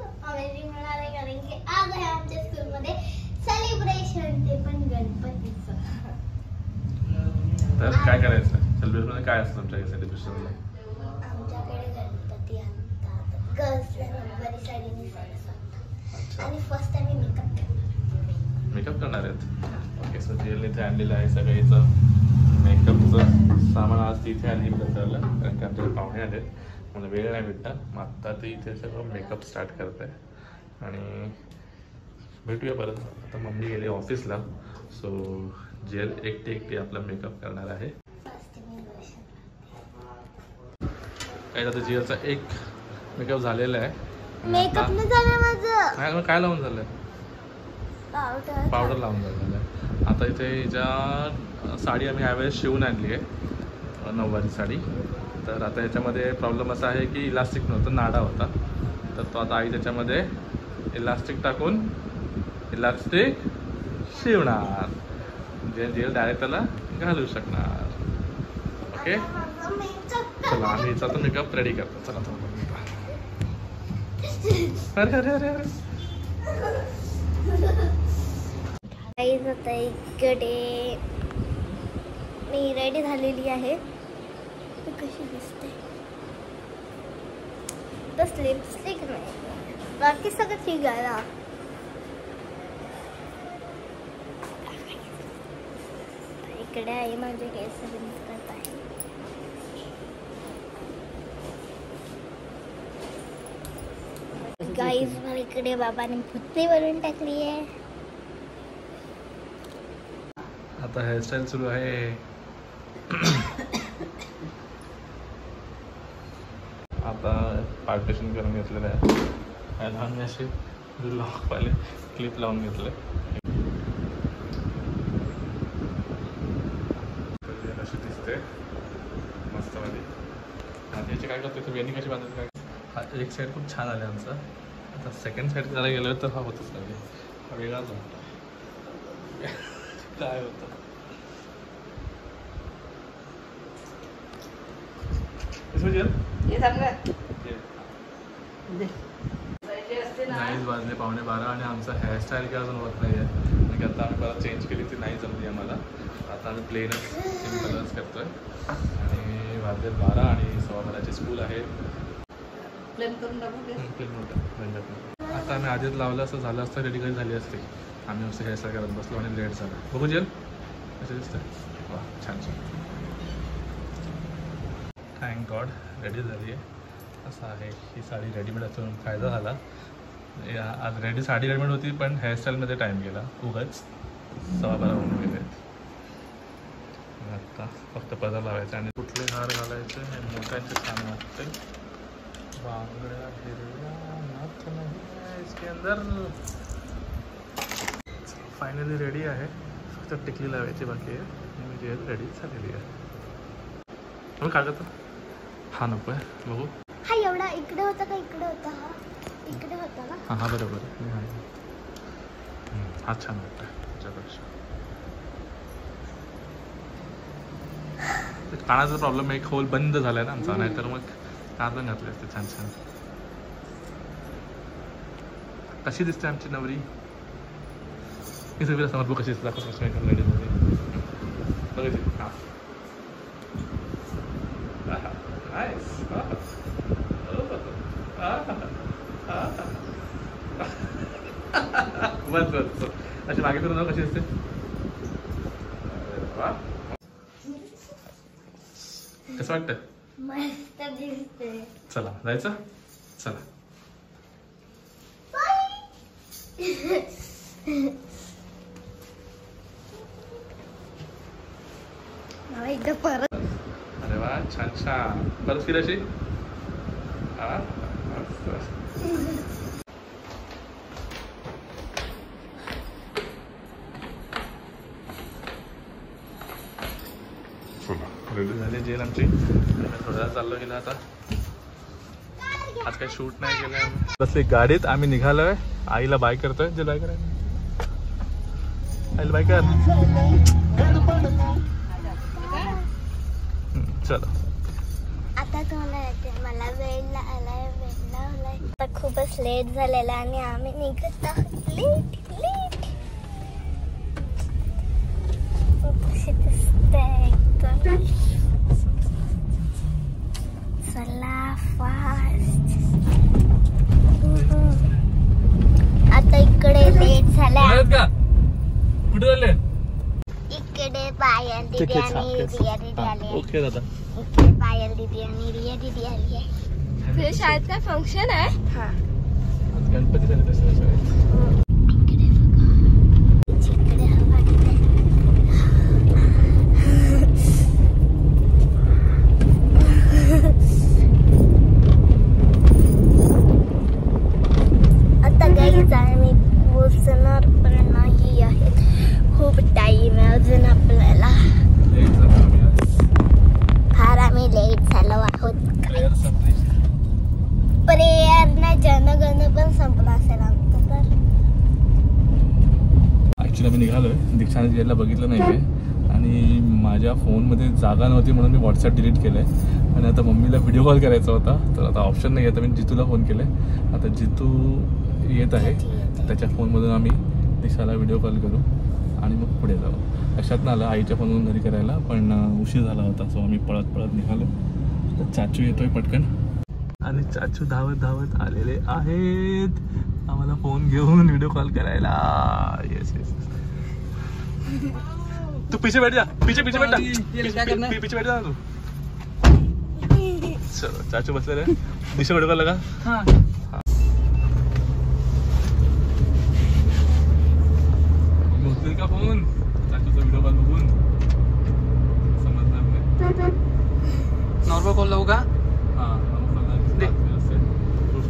Amazing होणार आहे कारण की आज आहे आमच्या स्कूलमध्ये सेलिब्रेशन, ते पण गणपतीचं. तर काय करायचं सेलिब्रेशन काय असतं तुमच्या सेलिब्रेशनला? आमच्याकडे गणपती आणतात, गर्ल्सला नऊवारी साडी नेसायला आणि फर्स्ट टाइम मेकअप करणार आहेत. ओके, सो जेल इथे आणलेलं आहे सगळ्याचं मेकअपचं सामान. आज तिथे आली विचारलं कारण की आमच्याकडे पाहुणे आलेत, मला वेळ नाही भेटला. मग आत्ता ती इथे सगळं मेकअप स्टार्ट करत आहे आणि भेटूया परत. आता मम्मी गेली ऑफिसला, सो जेल एकटी आपला मेकअप करणार आहे. काय आता जेलचा एक मेकअप झालेला आहे. मेकअप नाही झालं माझं. काय लावून झालंय? पावडर लावून झालेलं आहे. आता इथे हिच्या साडी आम्ही यावेळेस शिवून आणली आहे, नऊवारी साडी. तर आता याच्यामध्ये प्रॉब्लेम असा आहे की इलास्टिक नव्हतं, नाडा होता. तर तो आता आई त्याच्यामध्ये इलास्टिक टाकून इलास्टिक शिवणार, जे जेल डायरेक्ट त्याला घालू शकणार. ओके, चला आम्ही हिचा तर मेकअप रेडी करतो. चला चला. अरे अरे अरे अरे आता इकडे मी रेडी झालेली आहे. कशी दिसते? बस लिपस्टिक नाही, बाकी सगळं ठीक आहे ना. इकडे आहे माझे केस करत आहे. गाईज मला इकडे बाबाने पुतळी भरून टाकली आहे. आता हेअरस्टाईल सुरू आहे. आता पार्टिशन करून घेतलेलं आहे. लहान असे लॉक पहिले क्लिप लावून घेतले. अशी दिसते मस्त मध्ये. आता याची काय करते तर वेणी कशी बांधते काय. हा एक साईड खूप छान आले आमचा. आता सेकंड साईड करायला गेलं तर हा होतच नाही, हा वेगळाच वाटतो. काय होतं नाहीच वाजले 11:15 आणि आमचा हेअरस्टाईल काय अजून होत नाही आहे. म्हणजे आता आम्ही परत चेंज केली, ती नाही जमली आम्हाला. आता आम्ही प्लेनच सिम्पलच करतोय आणि वाजले 12 आणि 12:15ची स्कूल आहे. प्लेन होतं. आता आम्ही आधीच लावलं असं झालं असतं, रेडी कधी झाली असते. आम्ही असं हेअरस्टाईल करत बसलो आणि लेट झाला. बघू जेल कसं दिसतंय. वा छान छान. थँक गॉड रेडी झाली आहे. असं आहे, ही साडी रेडीमेड असून फायदा झाला. आज साडी रेडीमेड होती पण हेअरस्टाईलमध्ये टाईम गेला उगाच. 12:15 होऊन गेले. आता फक्त पदर लावायचं आणि कुठले हार घालायचे हे मोठ्यांचे छान वाटते. बांगड्या हिरव्या नाच नाही इसके अंदर. फायनली रेडी आहे, फक्त टिकली लावायची बाकी आहे. मी जेल रेडी झालेली आहे. मग कागद हा नको आहे. बघू हा एवढा इकडे होता का इकडे होता? हा इकडे होता ना. हां हां बरोबर आहे. हा छान वाटतं त्याच्यापेक्षा. कानाचा प्रॉब्लेम एक होल बंद झालाय ना आमचा, नाहीतर मग कान घातले असते छान छान. कशी दिसते आमची नवरी? ही सगळी समज बघ कशी दिसते. दाखव लेडीजमध्ये बघायची. हां बस बस अशी मागे करून कशी असते. कसं वाटतं? मस्त दिसते. चला जायचं. चला एकदा परत. अरे वा छान छान. परत फिर अशी. हा रेडी झाली जेल आमची. थोड्या चाललो गेला आता. आज काही शूट नाही केलं आम्ही. बसली गाडीत, आम्ही निघालोय. आईला बाय करतोय. जे बाय करायला आईला बाय कर. चलो आता तुम्हाला मला वेळ आता खूपच लेट झालेला आणि आम्ही निघत आहोत लेट. कशी दिसते एकदम. चला फास्ट. आता इकडे लेट झाला. कुठे झाले? इकडे पायल दीदी आणि रिया दीदी आले. ओके दादा. इकडे पायल दीदी आणि रिया दीदी आली आहे. तुझ्या शाळेत काय फंक्शन आहे? हा. गणपती झाले तसं इकडे बघा. जिकडे हवा येते. आता गाईज आम्ही पोहोचणार पण नाही आहेत. खूप टाइम आहे अजून आपल्याला. फार आम्ही लेट झालो आहोत. प्रेयर ना जनगण पण संपला असेल आमचं तर. ॲक्च्युली आम्ही निघालोय दीक्षाने गेला बघितलं नाही आहे आणि माझ्या फोनमध्ये जागा नव्हती म्हणून मी व्हॉट्सअप डिलीट केलंय आणि आता मम्मीला व्हिडिओ कॉल करायचा होता तर आता ऑप्शन नाही आहे. तर मी जितूला फोन केलाय. आता जितू येत आहे त्याच्या फोनमधून आम्ही दीक्षाला व्हिडिओ कॉल करू आणि मग पुढे जाऊ. लक्षात ना आलं आईच्या फोनवरून घरी करायला पण उशीर झाला होता सो आम्ही पळत निघालो. तर चाचू येतोय पटकन आणि चाचू धावत आलेले आहेत आम्हाला फोन घेऊन व्हिडिओ कॉल करायला. येस. तू पीछे बैठ जा. पीछे बैठ जा. पीछे बैठ जा तू. चलो चाचू बसले रे. दिशा व्हिडिओ कॉल लगा. उचलेल का फोन? चाचूचा व्हिडिओ कॉल बघून समजणार नाही. नॉर्मल कॉल लावू का?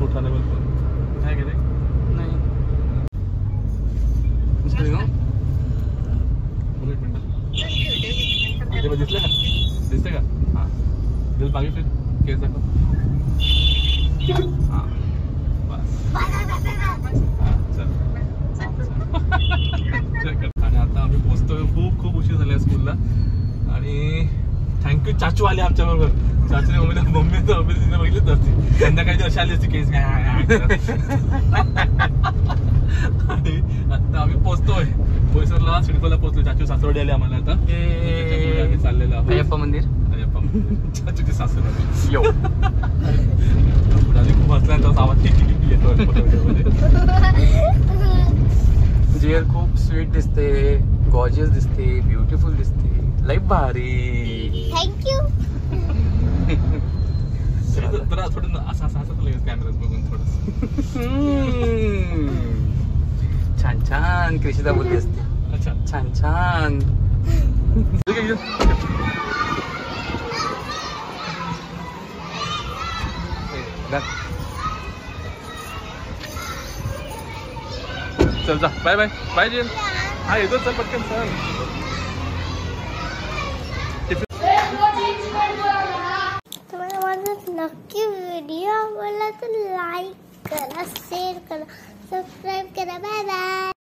उठानेबल फोन आहे का रे? नाही. एक मिनिट दिसते का? हां दिल मागे फिर केस दाखव. हां बस आणि आता आम्ही पोहोचतोय. खूप उशीर झाला स्कूलला आणि थँक्यू चाचू आले आमच्या बरोबर. चाचूने मम्मी तिने बघितलीच असती संध्याकाळी अशी आली असती केस आणि आता आम्ही पोहोचतोय बोईसरला. सिडकोला पोहोचलोय. चाचू सासवडी आले आम्हाला आता. आम्ही चाललेलो आहोत अय्यप्पा मंदिर. चाचूची सासू यो खूप हसल्यानंतर आवाज येतो जेल खूप स्वीट दिसते, गॉर्जियस दिसते, ब्युटिफुल दिसते. लाईफ भारी. थँक्यू. थोडं असं कॅमेरात बघून थोडं छान कृषिता बोलली असते. अच्छा छान चल जा. बाय जेल. हा येतो चल पटकन चल. तुम्हाला माझा नक्की व्हिडिओ आवडला तर लाईक करा, शेअर करा, सबस्क्राईब करा. Bye bye.